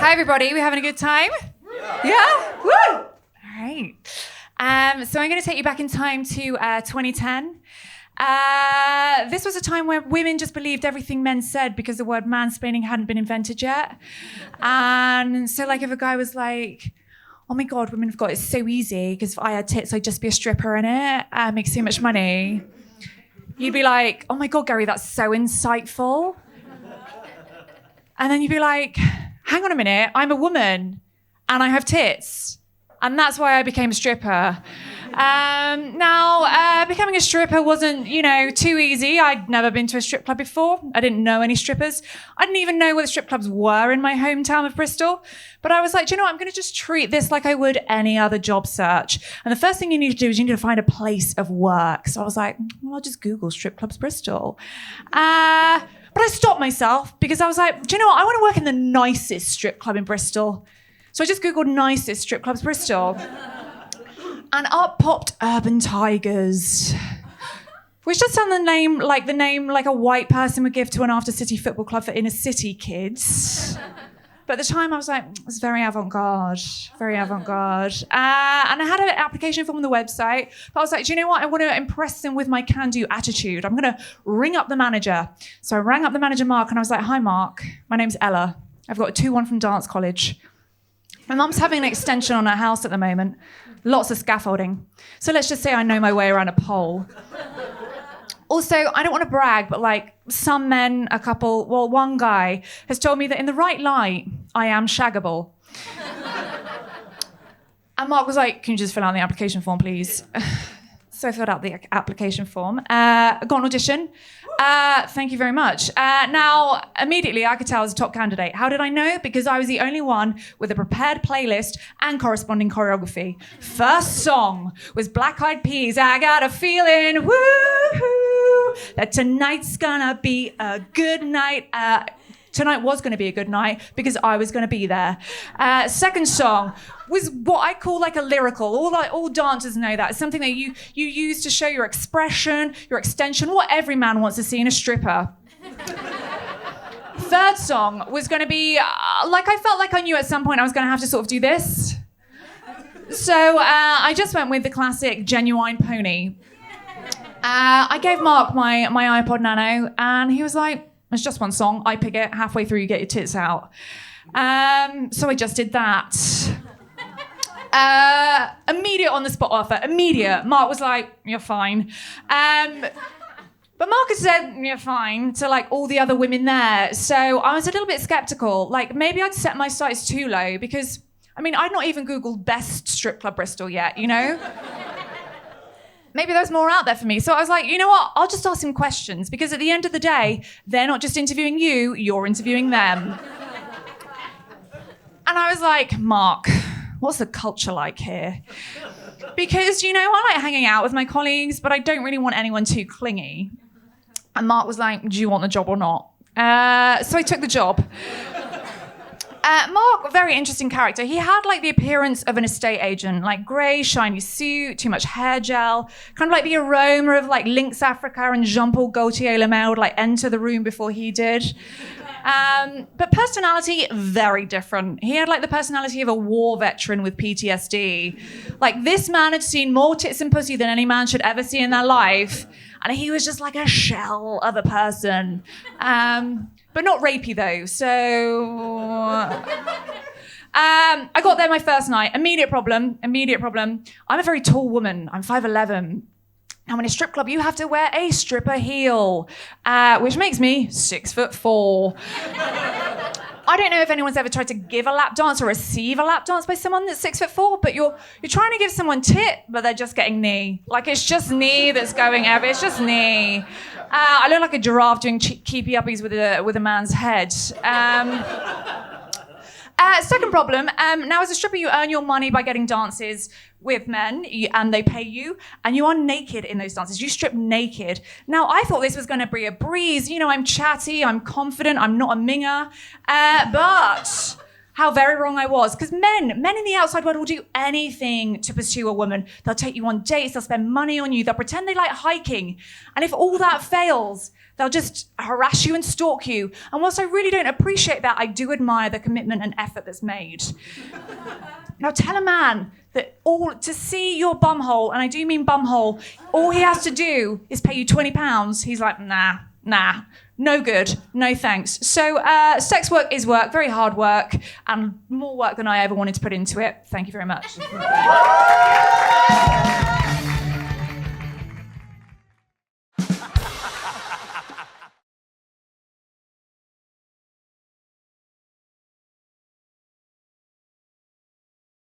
Hi, everybody. We having a good time? Yeah? Woo! All right. So I'm going to take you back in time to 2010. This was a time where women just believed everything men said because the word mansplaining hadn't been invented yet. And so, like, if a guy was like, oh my God, women have got it so easy because if I had tits, I'd just be a stripper in it and make so much money. You'd be like, oh my God, Gary, that's so insightful. And then you'd be like, hang on a minute, I'm a woman and I have tits. And that's why I became a stripper. Becoming a stripper wasn't, too easy. I'd never been to a strip club before. I didn't know any strippers. I didn't even know where the strip clubs were in my hometown of Bristol. But I was like, do you know what? I'm going to just treat this like I would any other job search. And the first thing you need to do is you need to find a place of work. So I was like, well, I'll just Google strip clubs Bristol. But I stopped myself because I was like, do you know what? I want to work in the nicest strip club in Bristol. So I just Googled nicest strip clubs Bristol. And up popped Urban Tigers, which just sounds the name like a white person would give to an after-city football club for inner city kids. But at the time I was like, it's very avant-garde, very avant-garde. And I had an application form on the website, but I was like, do you know what? I want to impress them with my can-do attitude. I'm going to ring up the manager. So I rang up the manager, Mark, and I was like, hi, Mark. My name's Ella. I've got a 2-1 from dance college. My mum's having an extension on her house at the moment. Lots of scaffolding. So let's just say I know my way around a pole. Also, I don't want to brag, but some men, one guy has told me that in the right light, I am shaggable. And Mark was like, can you just fill out the application form, please? So I filled out the application form. I got an audition. Thank you very much. Now, immediately I could tell I was a top candidate. How did I know? Because I was the only one with a prepared playlist and corresponding choreography. First song was Black Eyed Peas. I got a feeling, woo-hoo, that tonight's gonna be a good night. Tonight was going to be a good night because I was going to be there. Second song was what I call like a lyrical. All dancers know that. It's something that you use to show your expression, your extension, what every man wants to see in a stripper. Third song was going to be I felt like I knew at some point I was going to have to sort of do this. So I just went with the classic Genuine Pony. I gave Mark my iPod Nano and he was like, it's just one song. I pick it. Halfway through, you get your tits out. So I just did that. Immediate on the spot offer. Immediate. Mark was like, you're fine. But Mark had said, you're fine, to all the other women there. So I was a little bit skeptical. Maybe I'd set my sights too low because, I'd not even Googled best strip club Bristol yet, Maybe there's more out there for me. So I was like, you know what? I'll just ask him questions because at the end of the day, they're not just interviewing you, you're interviewing them. And I was like, Mark, what's the culture like here? Because, I like hanging out with my colleagues, but I don't really want anyone too clingy. And Mark was like, do you want the job or not? So I took the job. Mark, very interesting character. He had the appearance of an estate agent, grey, shiny suit, too much hair gel, kind of the aroma of Lynx Africa and Jean-Paul Gaultier-Lemaire would enter the room before he did. But personality, very different. He had the personality of a war veteran with PTSD. This man had seen more tits and pussy than any man should ever see in their life. And he was just a shell of a person. But not rapey though, so... I got there my first night. Immediate problem. I'm a very tall woman. I'm 5'11". Now in a strip club, you have to wear a stripper heel, which makes me 6'4". I don't know if anyone's ever tried to give a lap dance or receive a lap dance by someone that's 6'4", but you're trying to give someone tit, but they're just getting knee. It's just knee that's going everywhere. It's just knee. I look like a giraffe doing keepy uppies with a man's head. Second problem, now as a stripper, you earn your money by getting dances with men, and they pay you, and you are naked in those dances. You strip naked. Now, I thought this was going to be a breeze. I'm chatty, I'm confident, I'm not a minger. But how very wrong I was. Because men in the outside world will do anything to pursue a woman. They'll take you on dates, they'll spend money on you, they'll pretend they like hiking. And if all that fails, they'll just harass you and stalk you. And whilst I really don't appreciate that, I do admire the commitment and effort that's made. Now tell a man that to see your bumhole, and I do mean bumhole, all he has to do is pay you £20. He's like, nah, no good, no thanks. So sex work is work, very hard work, and more work than I ever wanted to put into it. Thank you very much.